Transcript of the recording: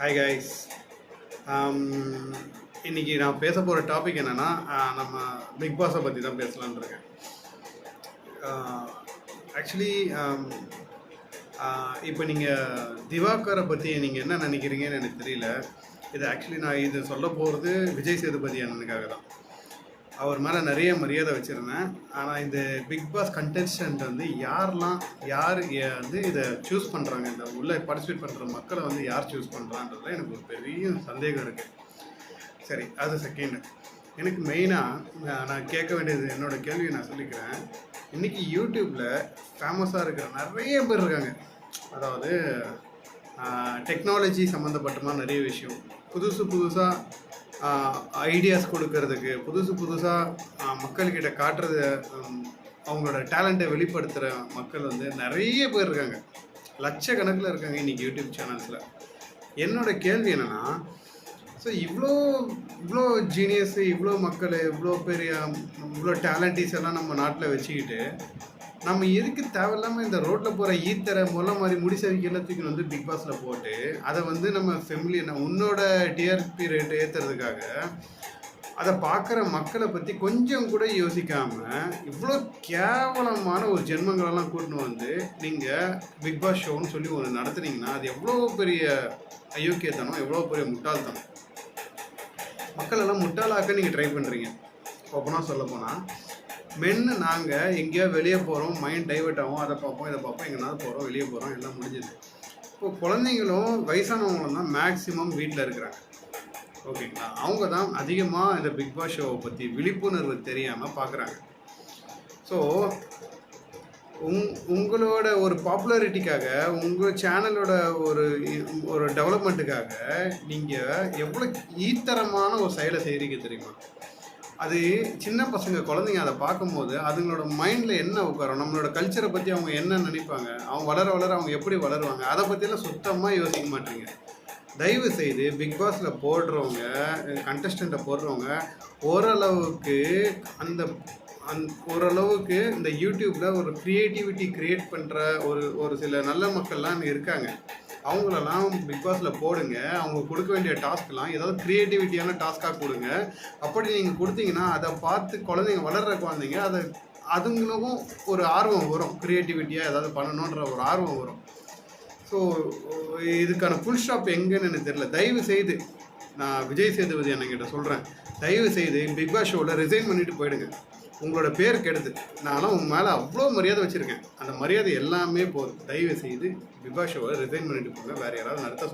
Hi guys. இன்னைக்கு நான் பேச போகிற டாபிக் என்னென்னா, நம்ம பிக் பாஸை பற்றி தான் பேசலான்னு இருக்கேன். ஆக்சுவலி இப்போ நீங்கள் திவாகரை பற்றி நீங்கள் என்ன நினைக்கிறீங்கன்னு எனக்கு தெரியல. நான் இது சொல்ல போகிறது விஜய் சேதுபதி அண்ணனுக்காக தான். அவர் மேலே நிறைய மரியாதை வச்சுருந்தேன். ஆனால் இந்த பிக் பாஸ் கண்டெஸ்டன்ட் வந்து யார் வந்து இதை சூஸ் பண்ணுறாங்க, இந்த உள்ளே பார்ட்டிசிபேட் பண்ணுற மக்களை வந்து யார் சூஸ் பண்ணுறான்றதுல எனக்கு ஒரு பெரிய சந்தேகம் இருக்குது. சரி, அது செகண்டு. எனக்கு மெயினாக நான் கேட்க வேண்டியது, என்னோடய கேள்வியை நான் சொல்லிக்கிறேன். இன்றைக்கி யூடியூப்பில் ஃபேமஸாக இருக்கிற நிறைய பேர் இருக்காங்க. அதாவது டெக்னாலஜி சம்மந்தப்பட்டமாக நிறைய விஷயம், புதுசாக ஐடியாஸ் கொடுக்கறதுக்கு, புதுசாக மக்கள்கிட்ட காட்டுறது, அவங்களோட டேலண்ட்டை வெளிப்படுத்துகிற மக்கள் வந்து நிறைய பேர் இருக்காங்க. லட்சக்கணக்கில் இருக்காங்க இன்றைக்கி யூடியூப் சேனல்ஸில். என்னோடய கேள்வி என்னென்னா, ஸோ இவ்வளோ ஜீனியஸு, இவ்வளோ மக்கள், இவ்வளோ டேலண்டிஸ் எல்லாம் நம்ம நாட்டில் வச்சுக்கிட்டு நம்ம எதுக்கு தேவையில்லாமல் இந்த ரோட்டில் போகிற ஈத்தரை மாதிரி முடிசவிக்கு எல்லாத்துக்கும் வந்து பிக் பாஸில் போட்டு அதை வந்து நம்ம உன்னோட டிஆர்பி ரேட்டை ஏற்றுறதுக்காக அதை பார்க்குற மக்களை பற்றி கொஞ்சம் கூட யோசிக்காமல் இவ்வளோ கேவலமான ஒரு ஜென்மங்களெல்லாம் கூட்டின்னு வந்து நீங்கள் பிக் பாஸ் ஷோன்னு சொல்லி ஒன்று நடத்துனீங்கன்னா அது எவ்வளோ பெரிய அயோக்கியத்தனம், எவ்வளோ பெரிய முட்டாள்தனம். மக்களெல்லாம் முட்டாளாக்க நீங்கள் ட்ரை பண்ணுறீங்க. ஓப்பனாக சொல்ல போனால், நாங்கள் எங்கேயோ வெளியே போகிறோம், மைண்ட் டைவெர்ட் ஆகும், அதை பார்ப்போம் இதை பார்ப்போம், எங்கேனாவது போகிறோம், வெளியே போகிறோம், எல்லாம் முடிஞ்சுது. இப்போது குழந்தைங்களும் வயசானவங்களும் தான் மேக்ஸிமம் வீட்டில் இருக்கிறாங்க. ஓகேங்களா? அவங்க தான் அதிகமாக இந்த பிக் பாஸ் ஷோவை பற்றி விழிப்புணர்வு தெரியாமல் பார்க்குறாங்க. ஸோ உங்களோட ஒரு பாப்புலாரிட்டிக்காக, உங்கள் சேனலோட ஒரு டெவலப்மெண்ட்டுக்காக நீங்கள் எவ்வளோ ஈத்தரமான ஒரு செயலை செய்கிறீங்க தெரியுமா? அது சின்ன பசங்க, குழந்தைங்க அதை பார்க்கும்போது அதுங்களோட மைண்டில் என்ன உட்காரும், நம்மளோட கல்ச்சரை பற்றி அவங்க என்ன நினைப்பாங்க, அவங்க வளர அவங்க எப்படி வளருவாங்க, அதை பற்றியெல்லாம் சுத்தமாக யோசிக்க மாட்டீங்க. தயவு செய்து பிக் பாஸில் போடுறவங்க, கண்டஸ்டண்ட்டை போடுறவங்க ஓரளவுக்கு இந்த யூடியூப்பில் ஒரு க்ரியேட்டிவிட்டி க்ரியேட் பண்ணுற ஒரு சில நல்ல மக்கள்லாம் இருக்காங்க. அவங்களெல்லாம் பிக் பாஸில் போடுங்க. அவங்க கொடுக்க வேண்டிய டாஸ்க்லாம் ஏதாவது க்ரியேட்டிவிட்டியான டாஸ்க்காக கொடுங்க. அப்படி நீங்கள் கொடுத்தீங்கன்னா அதை பார்த்து வளர்கிற குழந்தைங்க அதுங்களுக்கும் ஒரு ஆர்வம் வரும், க்ரியேட்டிவிட்டியாக ஏதாவது பண்ணணுன்ற ஒரு ஆர்வம் வரும். ஸோ இதுக்கான ஃபுல் ஸ்டாப் எங்கன்னு எனக்கு தெரியல. தயவு செய்து நான் விஜய் சேதுபதி அண்ணங்கிட்ட சொல்கிறேன், தயவு செய்து பிக் பாஸ் ஷோவில் ரிசைன் பண்ணிவிட்டு போயிடுங்க. உங்களோட பேர் கெடுது. நானும் உங்கள் மேலே அவ்வளோ மரியாதை வச்சுருக்கேன். அந்த மரியாதை எல்லாமே போதும். தயவு செய்து பிக் பாஸ் ஷோவை ரிசைன் பண்ணிட்டு போங்க. வேறு யாராவது நடத்த